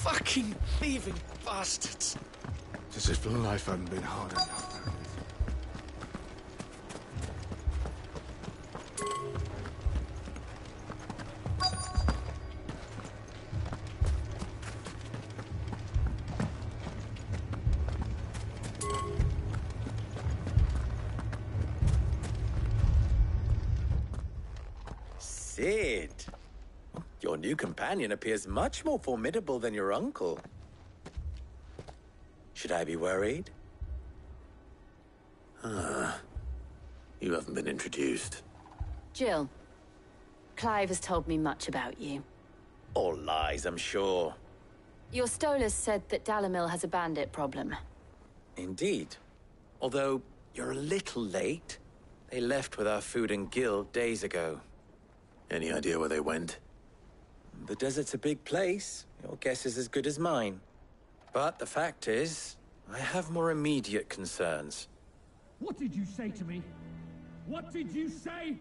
Fucking thieving bastards. As if life hadn't been hard enough. Cid, your new companion appears much more formidable than your uncle. Should I be worried? You haven't been introduced. Jill, Clive has told me much about you. All lies, I'm sure. Your Stolas said that Dalimil has a bandit problem. Indeed. Although, you're a little late. They left with our food and guild days ago. Any idea where they went? The desert's a big place. Your guess is as good as mine. But the fact is, I have more immediate concerns. What did you say to me? What did you say?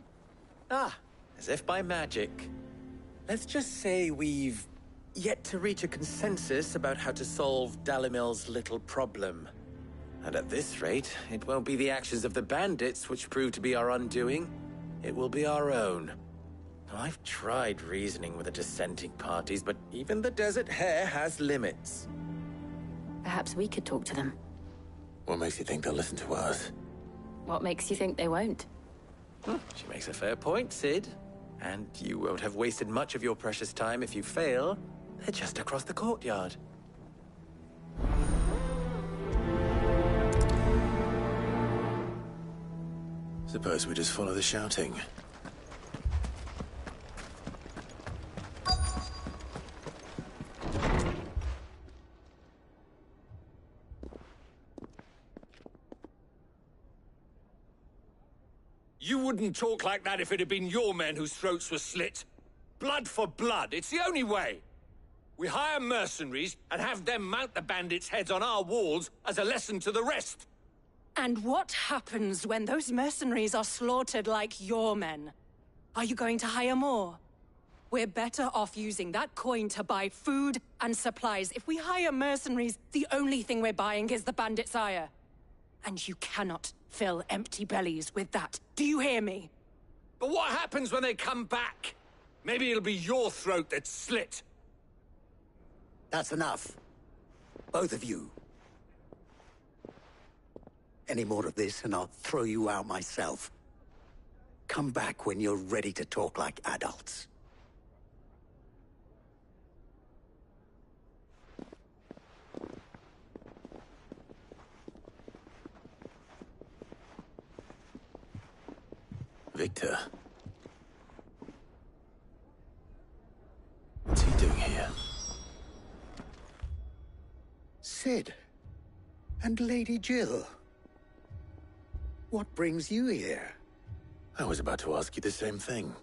As if by magic. Let's just say we've yet to reach a consensus about how to solve Dalimil's little problem. And at this rate, it won't be the actions of the bandits which prove to be our undoing. It will be our own. I've tried reasoning with the dissenting parties, but even the Desert Hare has limits. Perhaps we could talk to them. What makes you think they'll listen to us? What makes you think they won't? She makes a fair point, Cid. And you won't have wasted much of your precious time if you fail. They're just across the courtyard. Suppose we just follow the shouting. You wouldn't talk like that if it had been your men whose throats were slit. Blood for blood, it's the only way. We hire mercenaries and have them mount the bandits' heads on our walls as a lesson to the rest. And what happens when those mercenaries are slaughtered like your men? Are you going to hire more? We're better off using that coin to buy food and supplies. If we hire mercenaries, the only thing we're buying is the bandits' ire. And you cannot fill empty bellies with that. Do you hear me? But what happens when they come back? Maybe it'll be your throat that's slit. That's enough. Both of you. Any more of this and I'll throw you out myself. Come back when you're ready to talk like adults. Victor. What's he doing here? Cid. And Lady Jill. What brings you here? I was about to ask you the same thing.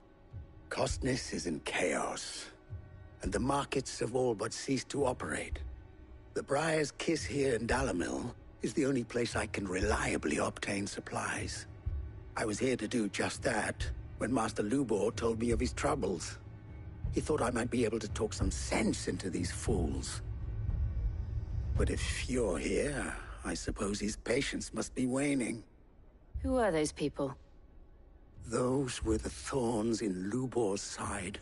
Costness is in chaos, and the markets have all but ceased to operate. The Briar's Kiss here in Dalimil is the only place I can reliably obtain supplies. I was here to do just that when Master Lubor told me of his troubles. He thought I might be able to talk some sense into these fools. But if you're here, I suppose his patience must be waning. Who are those people? Those were the thorns in Lubor's side.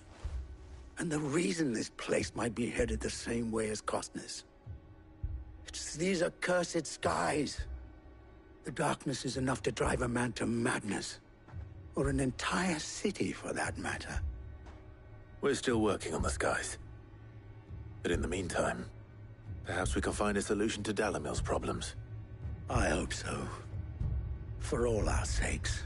And the reason this place might be headed the same way as Costness. It's these accursed skies. The darkness is enough to drive a man to madness. Or an entire city, for that matter. We're still working on the skies. But in the meantime, perhaps we can find a solution to Dalimil's problems. I hope so. For all our sakes.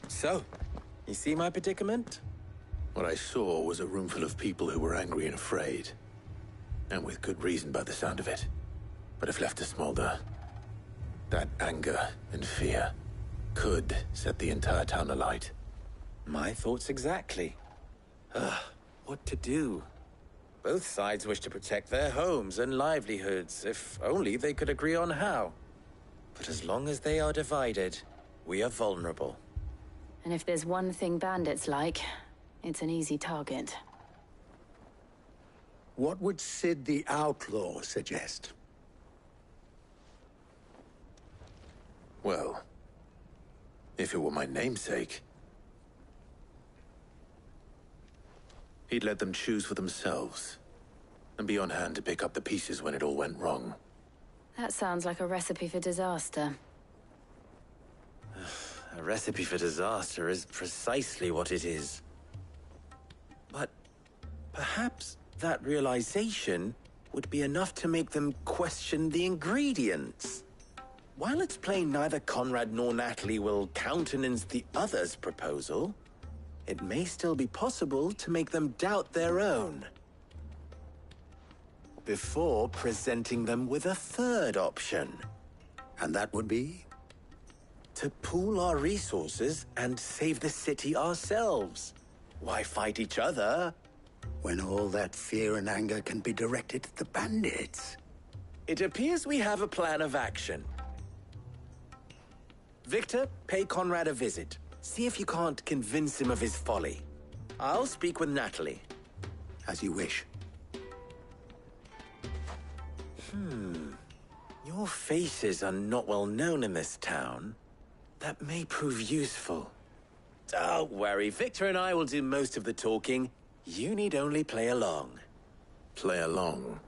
So, you see my predicament? What I saw was a room full of people who were angry and afraid. And with good reason by the sound of it. But if left to smolder, that anger and fear could set the entire town alight. My thoughts exactly. What to do? Both sides wish to protect their homes and livelihoods, if only they could agree on how. But as long as they are divided, we are vulnerable. And if there's one thing bandits like, it's an easy target. What would Sid the Outlaw suggest? Well, if it were my namesake, he'd let them choose for themselves, and be on hand to pick up the pieces when it all went wrong. That sounds like a recipe for disaster. A recipe for disaster is precisely what it is. But perhaps that realization would be enough to make them question the ingredients. While it's plain neither Conrad nor Natalie will countenance the other's proposal, it may still be possible to make them doubt their own. Before presenting them with a third option. And that would be? To pool our resources and save the city ourselves. Why fight each other? When all that fear and anger can be directed at the bandits. It appears we have a plan of action. Victor, pay Conrad a visit. See if you can't convince him of his folly. I'll speak with Natalie. As you wish. Your faces are not well known in this town. That may prove useful. Don't worry, Victor and I will do most of the talking. You need only play along. Play along.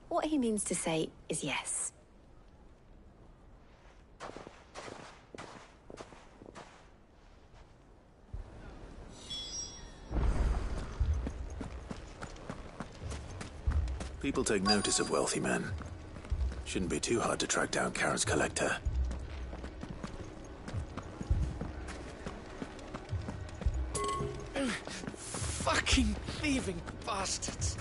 What he means to say is yes. People take notice of wealthy men. Shouldn't be too hard to track down Karen's collector. Fucking thieving bastards!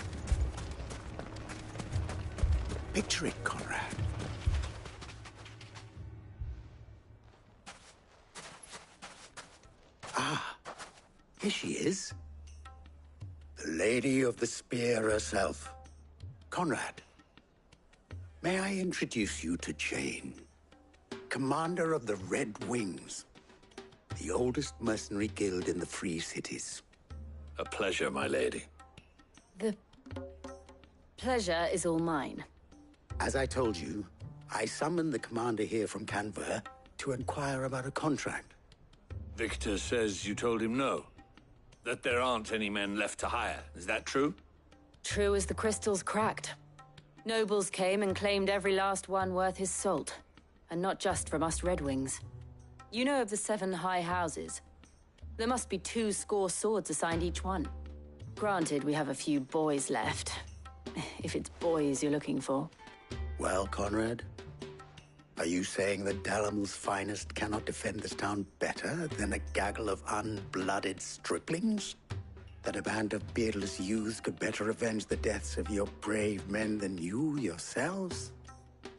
Picture it, Conrad. Here she is. The Lady of the Spear herself. Conrad, may I introduce you to Jane, commander of the Red Wings, the oldest mercenary guild in the Free Cities. A pleasure, my lady. The pleasure is all mine. As I told you, I summoned the commander here from Canver to inquire about a contract. Victor says you told him no. That there aren't any men left to hire. Is that true? True as the crystals cracked. Nobles came and claimed every last one worth his salt. And not just from us Red Wings. You know of the 7 high houses. There must be 2 swords assigned each one. Granted, we have a few boys left. If it's boys you're looking for. Well, Conrad, are you saying that Dalimil's finest cannot defend this town better than a gaggle of unblooded striplings? That a band of beardless youths could better avenge the deaths of your brave men than you yourselves?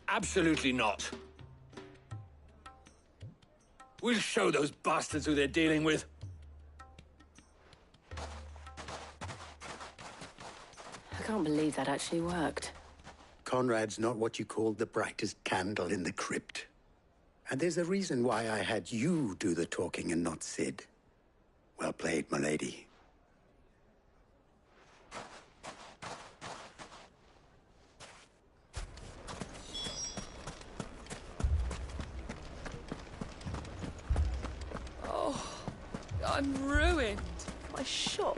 Absolutely not. We'll show those bastards who they're dealing with. I can't believe that actually worked. Conrad's not what you call the brightest candle in the crypt. And there's a reason why I had you do the talking and not Sid. Well played, my lady. I'm ruined. My shop.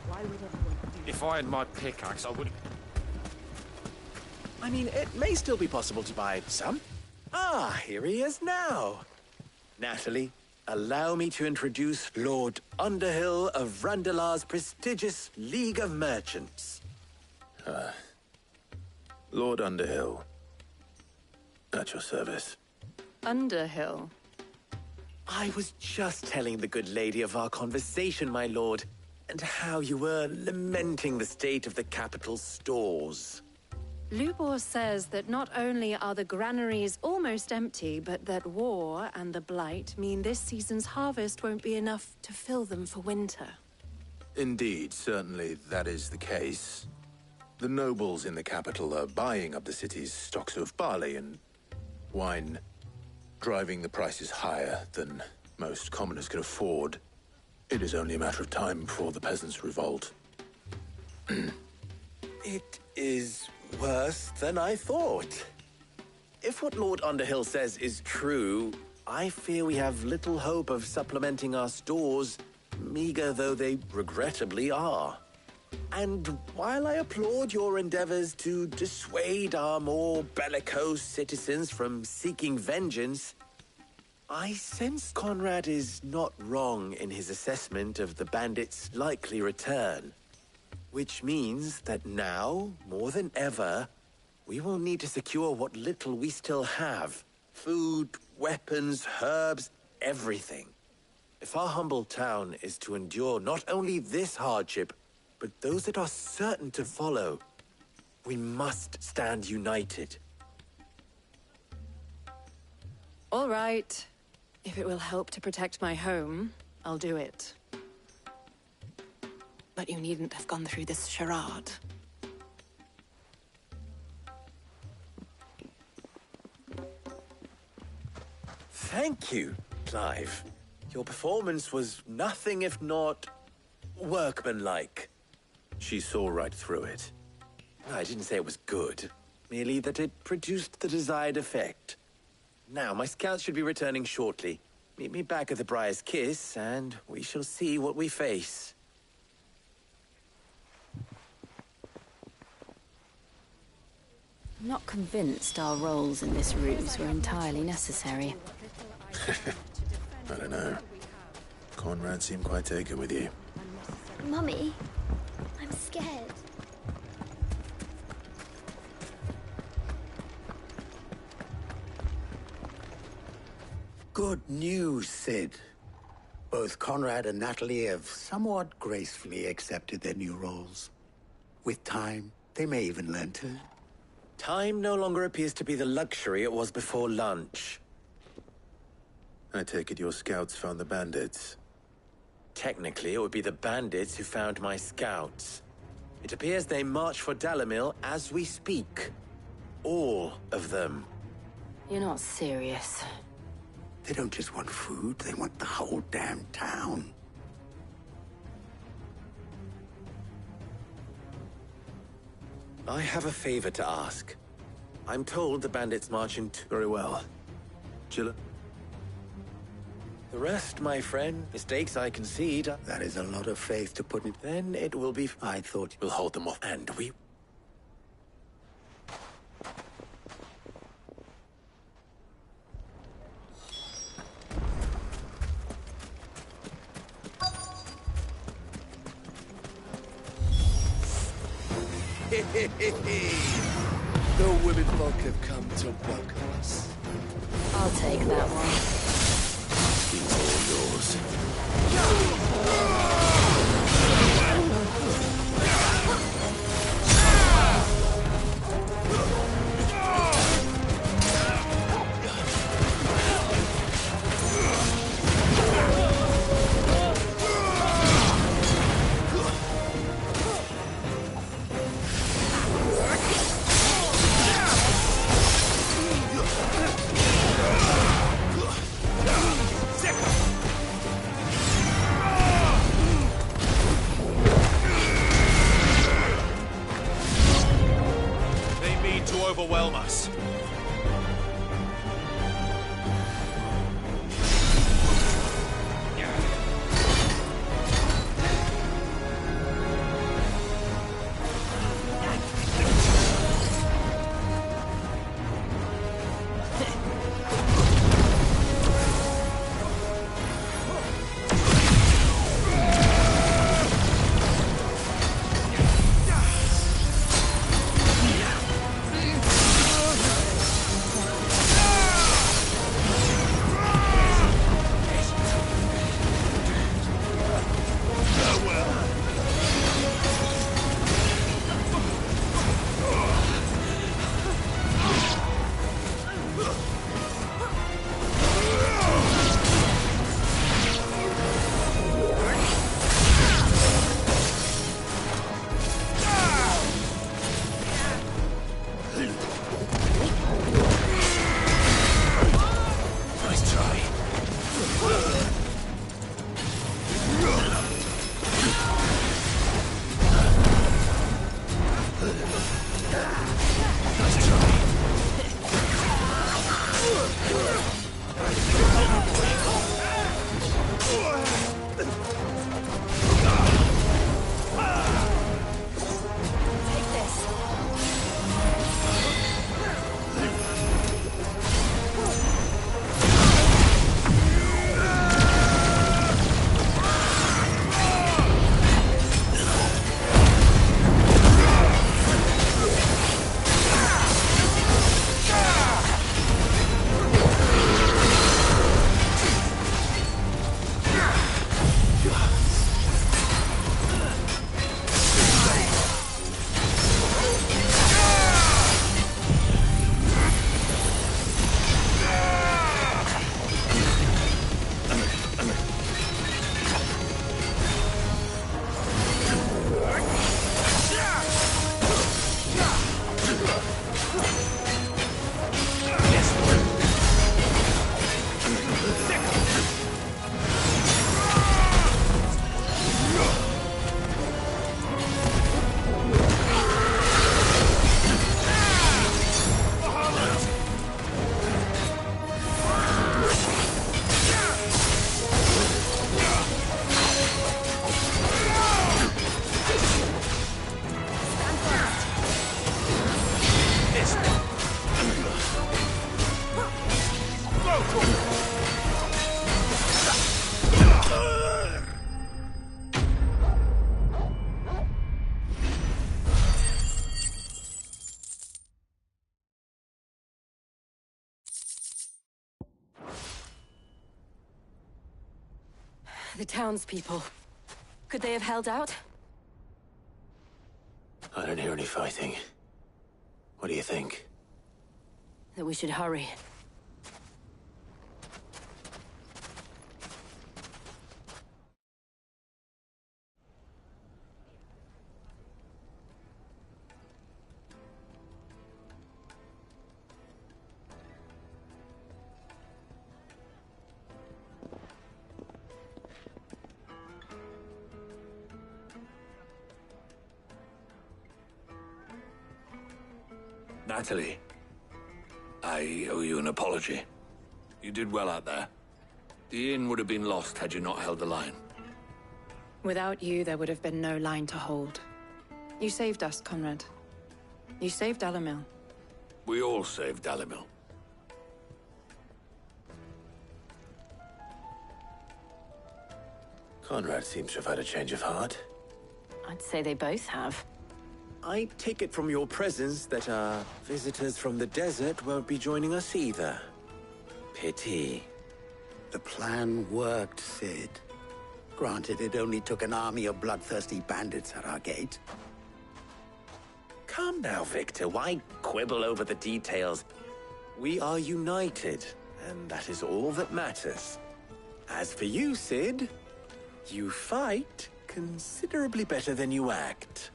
Why would everyone do If I had my pickaxe, I would... I mean, it may still be possible to buy some. Ah, here he is now. Natalie, allow me to introduce Lord Underhill of Randalar's prestigious League of Merchants. Lord Underhill. At your service. Underhill. I was just telling the good lady of our conversation, my lord, and how you were lamenting the state of the capital stores. Lubor says that not only are the granaries almost empty, but that war and the Blight mean this season's harvest won't be enough to fill them for winter. Indeed, certainly that is the case. The nobles in the capital are buying up the city's stocks of barley and wine, driving the prices higher than most commoners can afford. It is only a matter of time before the peasants revolt. It is worse than I thought. If what Lord Underhill says is true, I fear we have little hope of supplementing our stores, meager though they regrettably are. And while I applaud your endeavors to dissuade our more bellicose citizens from seeking vengeance, I sense Conrad is not wrong in his assessment of the bandits' likely return. Which means that now, more than ever, we will need to secure what little we still have. Food, weapons, herbs, everything. If our humble town is to endure not only this hardship, but those that are certain to follow, we must stand united. All right. If it will help to protect my home, I'll do it. But you needn't have gone through this charade. Thank you, Clive. Your performance was nothing if not workmanlike. She saw right through it. I didn't say it was good, merely that it produced the desired effect. Now, my scouts should be returning shortly. Meet me back at the Briar's Kiss, and we shall see what we face. I'm not convinced our roles in this ruse were entirely necessary. I don't know. Conrad seemed quite taken with you. Mummy, I'm scared. Good news, Sid. Both Conrad and Natalie have somewhat gracefully accepted their new roles. With time, they may even learn to... Time no longer appears to be the luxury it was before lunch. I take it your scouts found the bandits. Technically, it would be the bandits who found my scouts. It appears they march for Dalimil as we speak. All of them. You're not serious. They don't just want food, they want the whole damn town. I have a favor to ask. I'm told the bandits march into... Very well. Chilla. The rest, my friend, mistakes I concede. That is a lot of faith to put in. Then it will be... I thought... We'll hold them off. And we... The women folk have come to welcome us. I'll take that one. He's all yours. Take this. The townspeople. Could they have held out? I don't hear any fighting. What do you think? That we should hurry. Natalie, I owe you an apology. You did well out there. The inn would have been lost had you not held the line. Without you, there would have been no line to hold. You saved us, Conrad. You saved Dalimil. We all saved Dalimil. Conrad seems to have had a change of heart. I'd say they both have. I take it from your presence that our visitors from the desert won't be joining us either. Pity. The plan worked, Sid. Granted, it only took an army of bloodthirsty bandits at our gate. Calm now, Victor. Why quibble over the details? We are united, and that is all that matters. As for you, Sid, you fight considerably better than you act.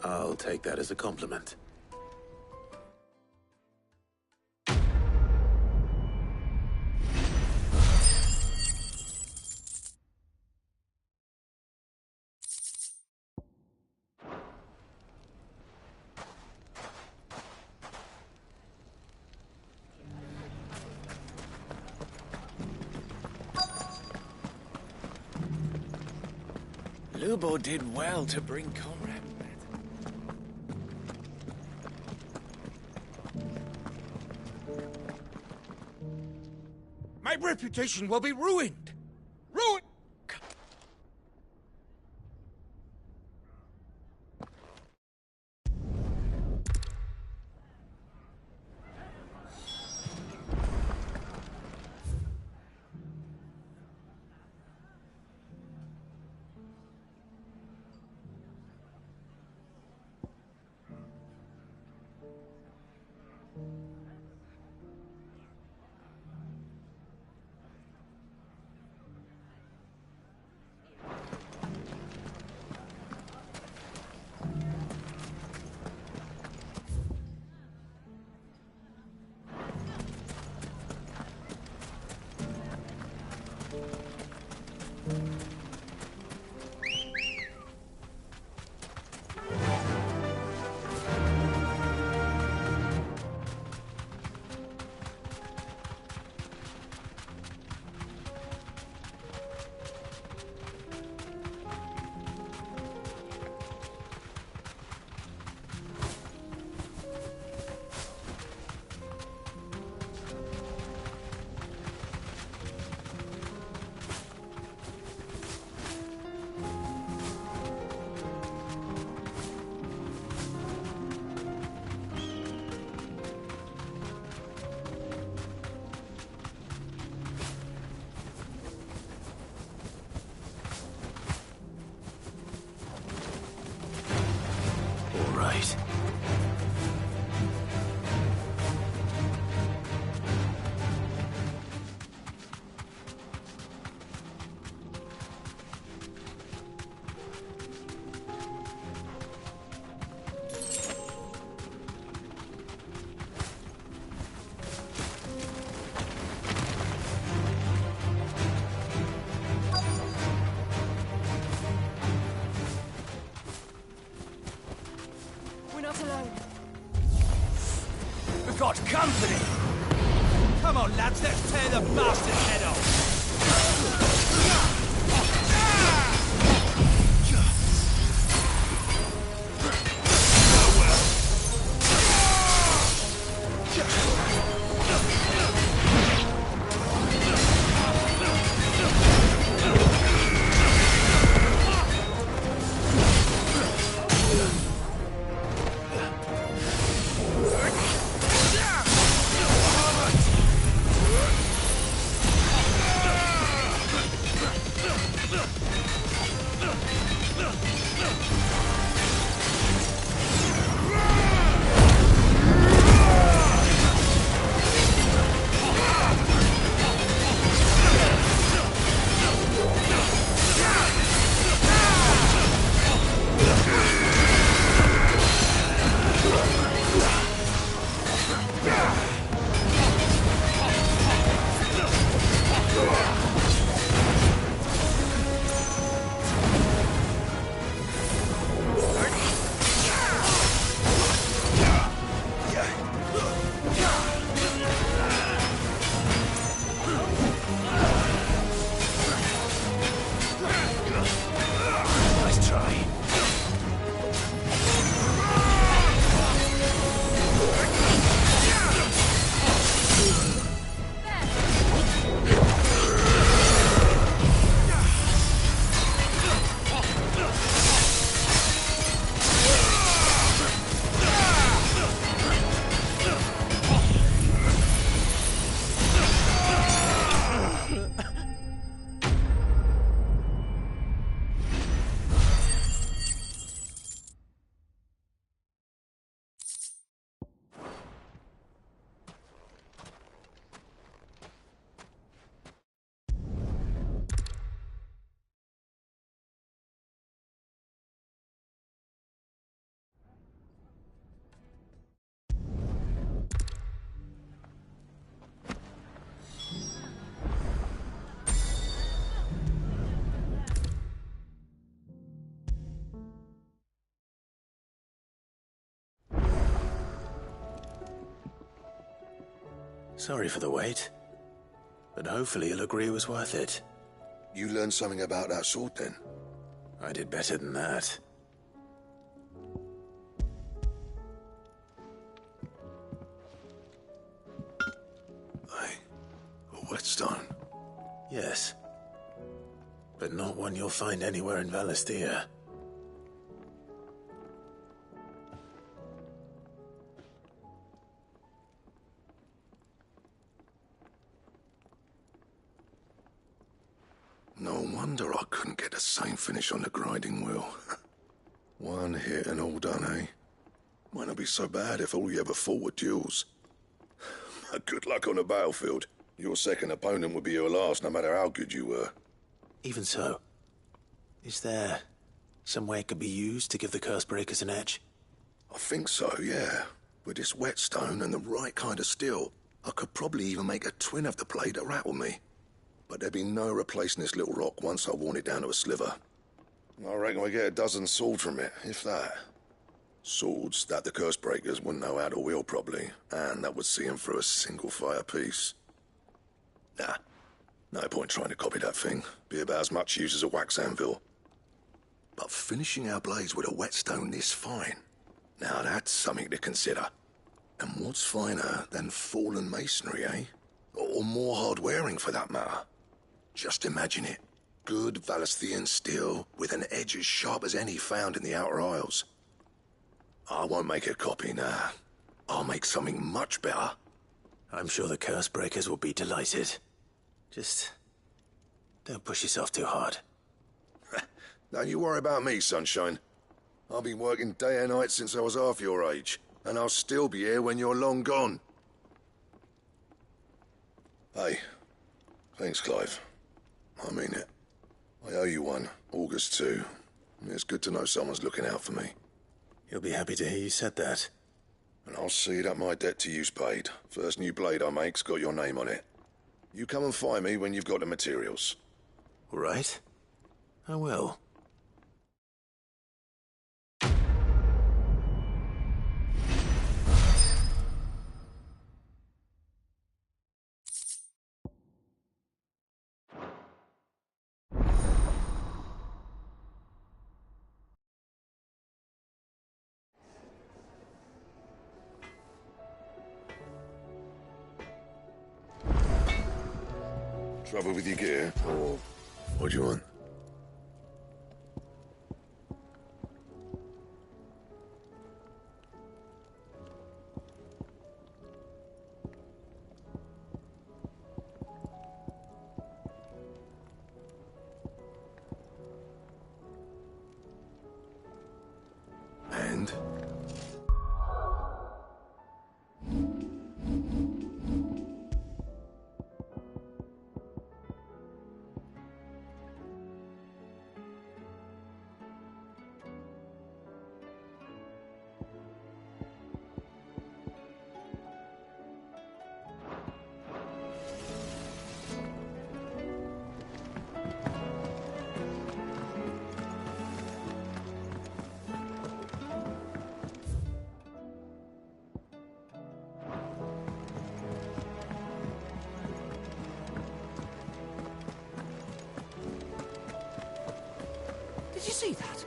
I'll take that as a compliment. Lubo did well to bring Conrad back. My reputation will be ruined! Ruined! We've got company! Come on, lads, let's tear the bastard's head off! Sorry for the wait, but hopefully you'll agree it was worth it. You learned something about that sword, then? I did better than that. Hey, a whetstone? Yes. But not one you'll find anywhere in Valisthea. No wonder I couldn't get the same finish on the grinding wheel. One hit and all done, eh? Might not be so bad if all you ever fought were duels. Good luck on the battlefield. Your second opponent would be your last, no matter how good you were. Even so, is there some way it could be used to give the Cursebreakers an edge? I think so, yeah. With this whetstone and the right kind of steel, I could probably even make a twin of the blade that rattled me. But there'd be no replacing this little rock once I worn it down to a sliver. I reckon we get a dozen swords from it, if that. Swords that the Cursebreakers wouldn't know how to wield properly, and that would see them through a single fire piece. Nah, no point trying to copy that thing. Be about as much use as a wax anvil. But finishing our blades with a whetstone this fine, now that's something to consider. And what's finer than fallen masonry, eh? Or more hard-wearing, for that matter. Just imagine it. Good Valisthean steel with an edge as sharp as any found in the Outer Isles. I won't make a copy, nah. I'll make something much better. I'm sure the Cursebreakers will be delighted. Just don't push yourself too hard. Don't you worry about me, sunshine. I've been working day and night since I was half your age, and I'll still be here when you're long gone. Hey, thanks, Clive. I mean it. I owe you one, August too. It's good to know someone's looking out for me. You'll be happy to hear you said that. And I'll see that my debt to you's paid. First new blade I make's got your name on it. You come and find me when you've got the materials. All right. I will. Trouble with your gear, or what do you want? And? Did you see that?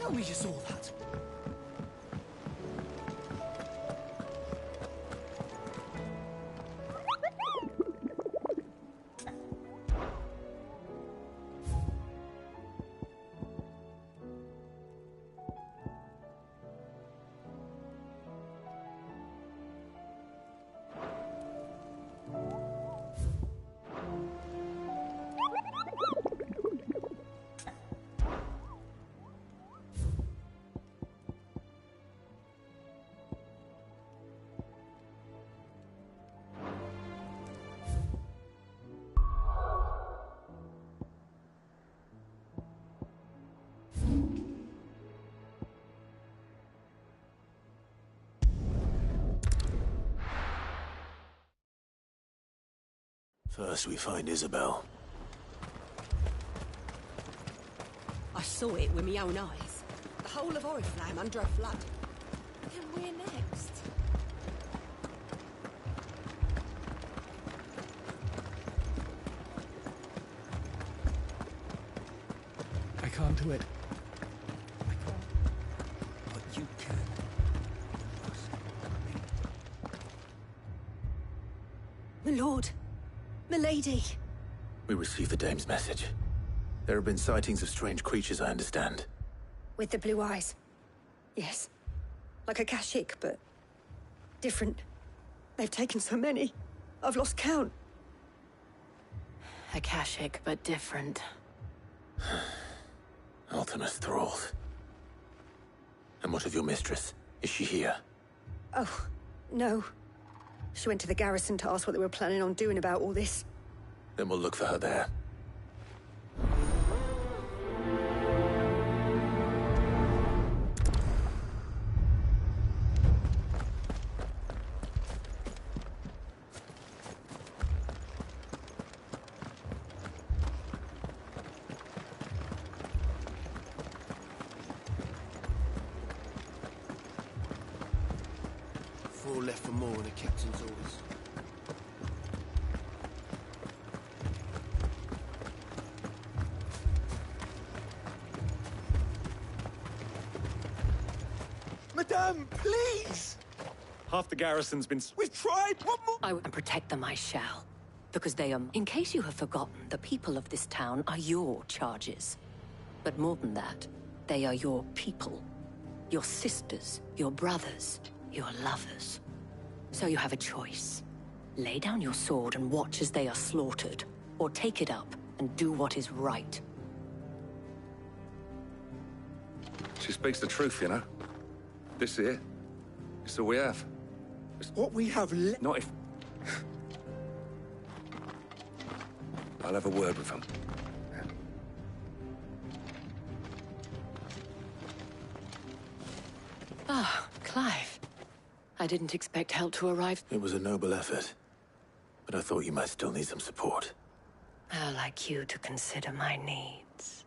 Tell me you saw that. First we find Isabel. I saw it with my own eyes. The whole of Oriflamme under a flood. Then we're next. I can't do it. I can't. But you can. My lord. Milady. We received the dame's message. There have been sightings of strange creatures, I understand. With the blue eyes. Yes. Like a Kashyyyk, but different. They've taken so many. I've lost count. A Kashyyyk, but different. Ultimus thralls. And what of your mistress? Is she here? Oh, no. She went to the garrison to ask what they were planning on doing about all this. Then we'll look for her there. Four left for more in the captain's orders. Madame, please! Half the garrison's been... We've tried! What more? And protect them I shall. Because they are... In case you have forgotten, the people of this town are your charges. But more than that, they are your people. Your sisters, your brothers, your lovers. So you have a choice. Lay down your sword and watch as they are slaughtered. Or take it up and do what is right. She speaks the truth, you know. This here, it's all we have. It's what we have left. Not if... I'll have a word with him. Ah, Clive. I didn't expect help to arrive. It was a noble effort. But I thought you might still need some support. I'd like you to consider my needs.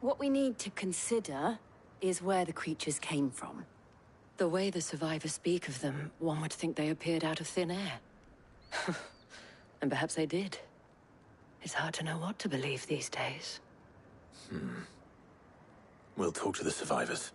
What we need to consider is where the creatures came from. The way the survivors speak of them, one would think they appeared out of thin air. And perhaps they did. It's hard to know what to believe these days. We'll talk to the survivors.